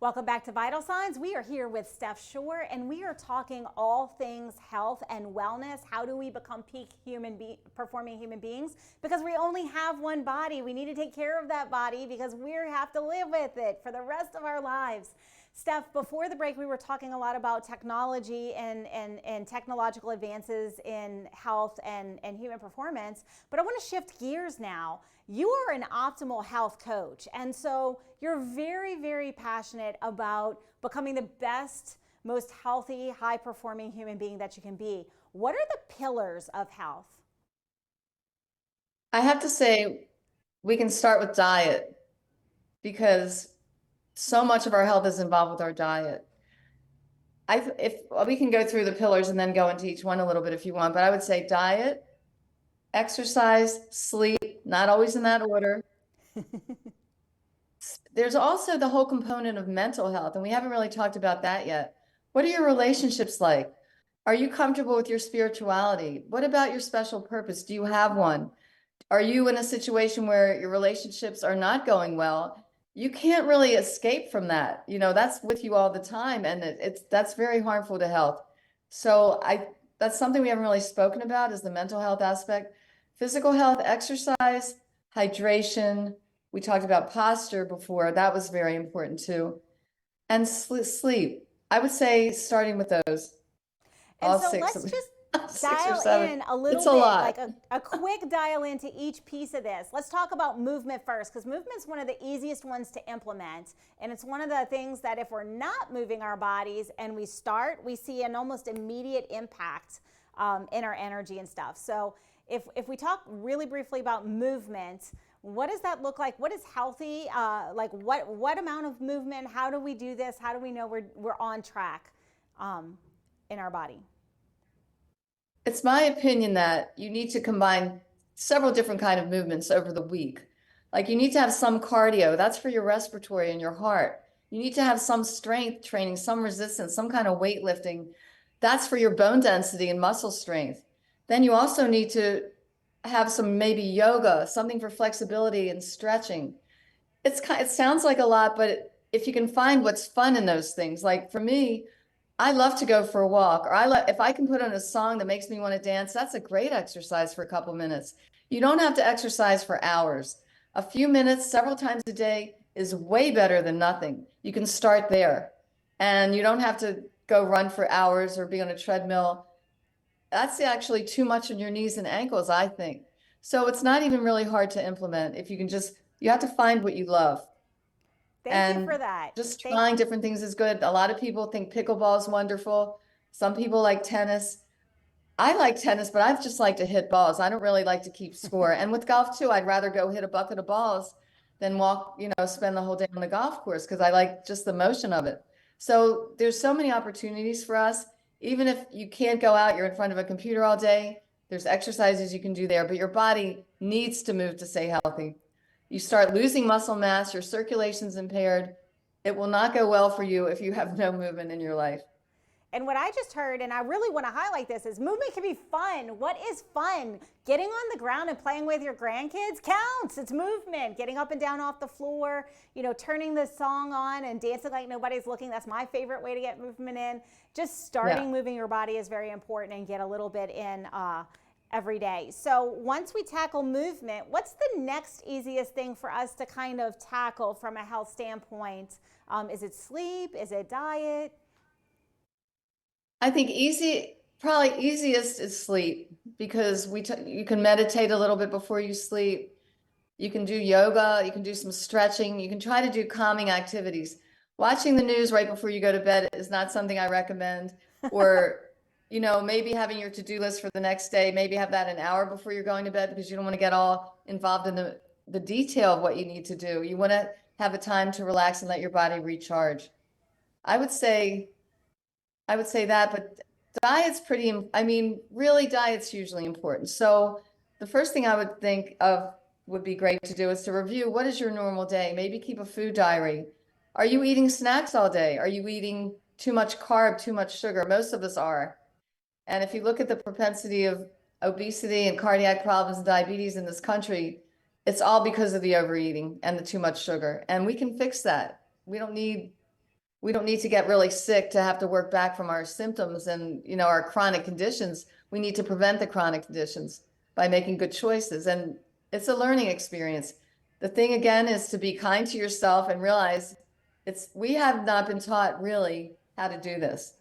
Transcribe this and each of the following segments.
Welcome back to Vital Signs. We are here with Steph Shorr, and we are talking all things health and wellness. How do we become peak performing human beings? Because we only have one body. We need to take care of that body because we have to live with it for the rest of our lives. Steph, before the break, we were talking a lot about technology and technological advances in health and human performance, but I want to shift gears now. You are an optimal health coach, and so you're very, very passionate about becoming the best, most healthy, high-performing human being that you can be. What are the pillars of health? I have to say, we can start with diet because so much of our health is involved with our diet. If we can go through the pillars and then go into each one a little bit if you want, but I would say diet, exercise, sleep, not always in that order. There's also the whole component of mental health, and we haven't really talked about that yet. What are your relationships like? Are you comfortable with your spirituality? What about your special purpose? Do you have one? Are you in a situation where your relationships are not going well? You can't really escape from that. You know, that's with you all the time, and that's very harmful to health. So that's something we haven't really spoken about is the mental health aspect. Physical health, exercise, hydration. We talked about posture before. That was very important too. And sleep. I would say starting with those, And all so six let's of them. just Six or dial seven. in a It's little a bit, lot. like a quick dial into each piece of this. Let's talk about movement first, because movement's one of the easiest ones to implement. And it's one of the things that if we're not moving our bodies and we start, we see an almost immediate impact in our energy and stuff. So if we talk really briefly about movement, what does that look like? What is healthy? Like what amount of movement? How do we do this? How do we know we're on track in our body? It's my opinion that you need to combine several different kind of movements over the week. Like you need to have some cardio, that's for your respiratory and your heart. You need to have some strength training, some resistance, some kind of weightlifting. That's for your bone density and muscle strength. Then you also need to have some maybe yoga, something for flexibility and stretching. It sounds like a lot, but if you can find what's fun in those things, like for me, I love to go for a walk, or if I can put on a song that makes me want to dance, that's a great exercise for a couple minutes. You don't have to exercise for hours. A few minutes, several times a day is way better than nothing. You can start there, and you don't have to go run for hours or be on a treadmill. That's actually too much on your knees and ankles, I think. So it's not even really hard to implement if you can you have to find what you love. Thank you for And that. just Thank trying different things is good. A lot of people think pickleball is wonderful. Some people like tennis. I like tennis, but I just like to hit balls. I don't really like to keep score. And with golf too, I'd rather go hit a bucket of balls than walk, spend the whole day on the golf course because I like just the motion of it. So there's so many opportunities for us. Even if you can't go out, you're in front of a computer all day, there's exercises you can do there, but your body needs to move to stay healthy. You start losing muscle mass, your circulation's impaired. It will not go well for you if you have no movement in your life. And what I just heard, and I really want to highlight this, is movement can be fun. What is fun? Getting on the ground and playing with your grandkids counts. It's movement. Getting up and down off the floor, turning the song on and dancing like nobody's looking. That's my favorite way to get movement in. Just starting moving your body is very important and get a little bit in every day. So once we tackle movement, what's the next easiest thing for us to kind of tackle from a health standpoint? Is it sleep? Is it diet? I think probably easiest is sleep because you can meditate a little bit before you sleep. You can do yoga, you can do some stretching, you can try to do calming activities. Watching the news right before you go to bed is not something I recommend. Or, maybe having your to-do list for the next day, maybe have that an hour before you're going to bed because you don't want to get all involved in the detail of what you need to do. You want to have a time to relax and let your body recharge. I would say I would say that, but diet's really diet's usually important. So the first thing I would think of would be great to do is to review what is your normal day? Maybe keep a food diary. Are you eating snacks all day? Are you eating too much carb, too much sugar? Most of us are. And if you look at the propensity of obesity and cardiac problems and diabetes in this country, it's all because of the overeating and the too much sugar. And we can fix that. We don't need We don't need to get really sick to have to work back from our symptoms and, our chronic conditions. We need to prevent the chronic conditions by making good choices. And it's a learning experience. The thing again is to be kind to yourself and realize we have not been taught really how to do this.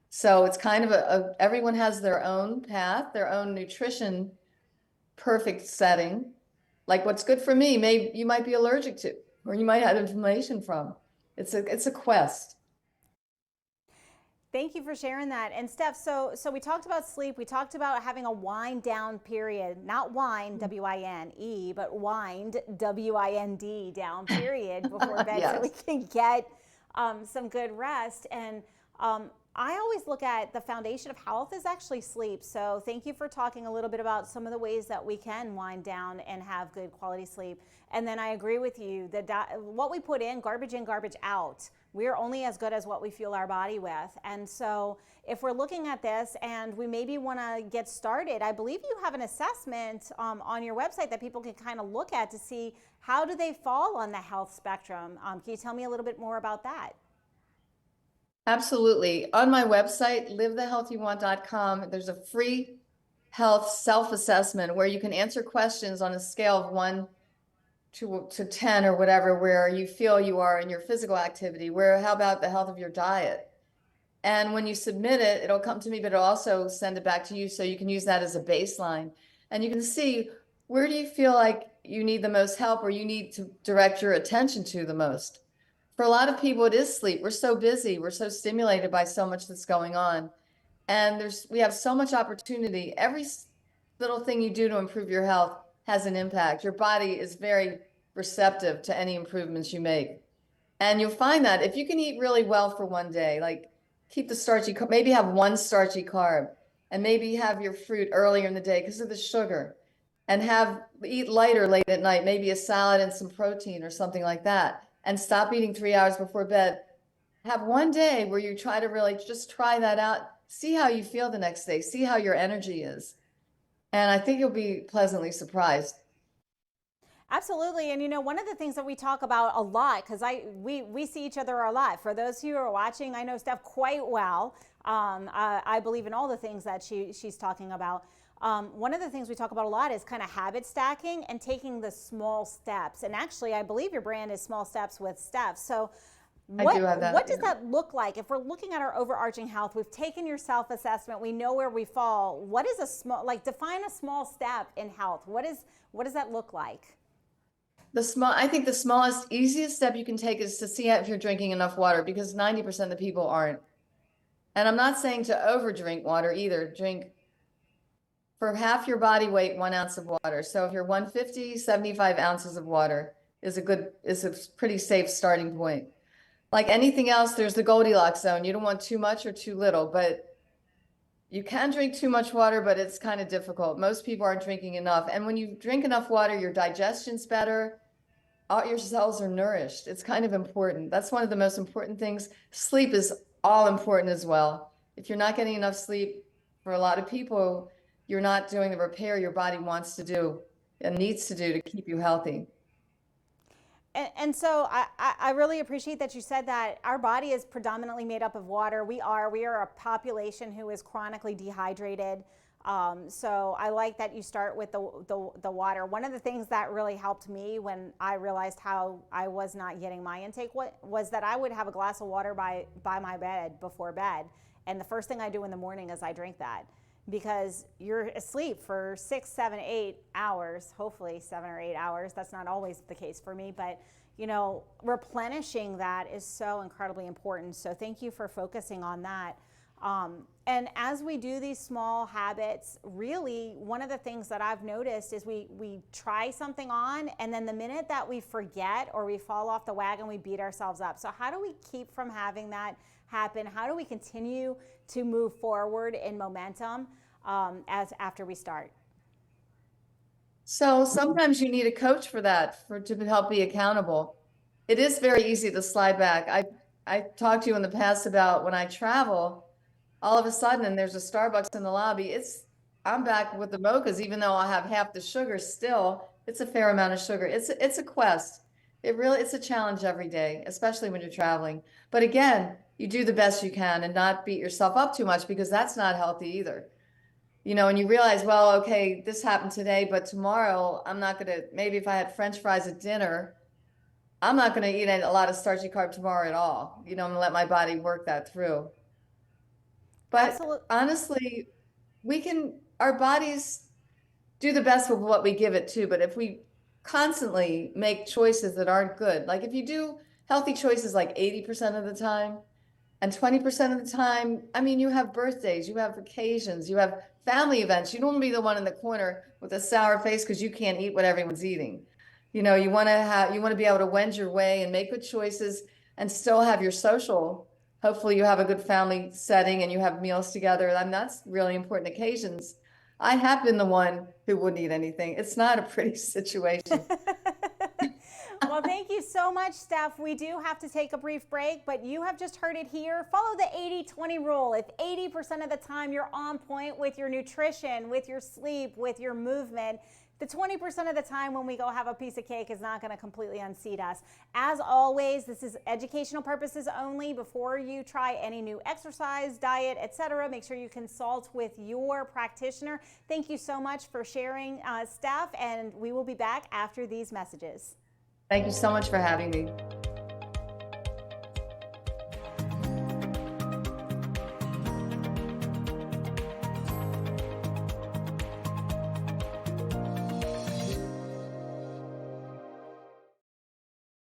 So it's kind of everyone has their own path, their own nutrition perfect setting. Like what's good for me, you might be allergic to, or you might have inflammation from. It's a quest. Thank you for sharing that. And Steph, so we talked about sleep. We talked about having a wind down period, not wine, W-I-N-E, but wind, W-I-N-D, down period before bed so we Yes. can get some good rest. And I always look at the foundation of health is actually sleep. So thank you for talking a little bit about some of the ways that we can wind down and have good quality sleep. And then I agree with you that what we put in, garbage out. We're only as good as what we fuel our body with. And so if we're looking at this and we maybe want to get started, I believe you have an assessment on your website that people can kind of look at to see how do they fall on the health spectrum. Can you tell me a little bit more about that? Absolutely. On my website, livethehealthyouwant.com, there's a free health self-assessment where you can answer questions on a scale of 1 to 10 or whatever, where you feel you are in your physical activity, how about the health of your diet? And when you submit it, it'll come to me, but it'll also send it back to you so you can use that as a baseline. And you can see, where do you feel like you need the most help or you need to direct your attention to the most? For a lot of people, it is sleep. We're so busy. We're so stimulated by so much that's going on. And we have so much opportunity. Every little thing you do to improve your health has an impact. Your body is very receptive to any improvements you make. And you'll find that if you can eat really well for one day, like keep the maybe have one starchy carb and maybe have your fruit earlier in the day because of the sugar, and eat lighter late at night, maybe a salad and some protein or something like that, and stop eating 3 hours before bed. Have one day where you try to really just try that out, see how you feel the next day, see how your energy is. And I think you'll be pleasantly surprised. Absolutely. And one of the things that we talk about a lot, because we see each other a lot. For those who are watching, I know Steph quite well. I believe in all the things that she's talking about. One of the things we talk about a lot is kind of habit stacking and taking the small steps. And actually, I believe your brand is Small Steps with Steph. So I do have that. what does that look like? If we're looking at our overarching health, we've taken your self-assessment, we know where we fall. What is define a small step in health? What does that look like? I think the smallest, easiest step you can take is to see if you're drinking enough water, because 90% of the people aren't. And I'm not saying to overdrink water either. Drink for half your body weight, 1 ounce of water. So if you're 150, 75 ounces of water is a pretty safe starting point. Like anything else, there's the Goldilocks zone. You don't want too much or too little, but you can drink too much water, but it's kind of difficult. Most people aren't drinking enough. And when you drink enough water, your digestion's better. All your cells are nourished. It's kind of important. That's one of the most important things. Sleep is all important as well. If you're not getting enough sleep, for a lot of people, you're not doing the repair your body wants to do and needs to do to keep you healthy. And so I really appreciate that you said that our body is predominantly made up of water. We are a population who is chronically dehydrated. So I like that you start with the water. One of the things that really helped me when I realized how I was not getting my intake was that I would have a glass of water by my bed before bed. And the first thing I do in the morning is I drink that, because you're asleep for 6, 7, 8 hours, hopefully 7 or 8 hours. That's not always the case for me, but replenishing that is so incredibly important. So thank you for focusing on that. And as we do these small habits, really one of the things that I've noticed is we try something on, and then the minute that we forget or we fall off the wagon, we beat ourselves up. So how do we keep from having that happen? How do we continue to move forward in momentum after we start? So sometimes you need a coach for that, to help be accountable. It is very easy to slide back. I talked to you in the past about when I travel, all of a sudden, and there's a Starbucks in the lobby, I'm back with the mochas, even though I have half the sugar still. It's a fair amount of sugar. It's a quest. It's a challenge every day, especially when you're traveling. But again, you do the best you can and not beat yourself up too much, because that's not healthy either. And you realize, well, okay, this happened today, but tomorrow I'm not going to, maybe if I had French fries at dinner, I'm not going to eat a lot of starchy carb tomorrow at all. I'm going to let my body work that through. But Absolutely. honestly, our bodies do the best with what we give it to. But if we constantly make choices that aren't good, like if you do healthy choices like 80% of the time and 20% of the time, I mean, you have birthdays, you have occasions, you have family events. You don't want to be the one in the corner with a sour face because you can't eat what everyone's eating. You want to be able to wend your way and make good choices and still have your social. Hopefully you have a good family setting and you have meals together. And that's really important occasions. I have been the one who wouldn't eat anything. It's not a pretty situation. Well, thank you so much, Steph. We do have to take a brief break, but you have just heard it here. Follow the 80-20 rule. If 80% of the time you're on point with your nutrition, with your sleep, with your movement, the 20% of the time when we go have a piece of cake is not going to completely unseat us. As always, this is educational purposes only. Before you try any new exercise, diet, etc., make sure you consult with your practitioner. Thank you so much for sharing, Steph, and we will be back after these messages. Thank you so much for having me.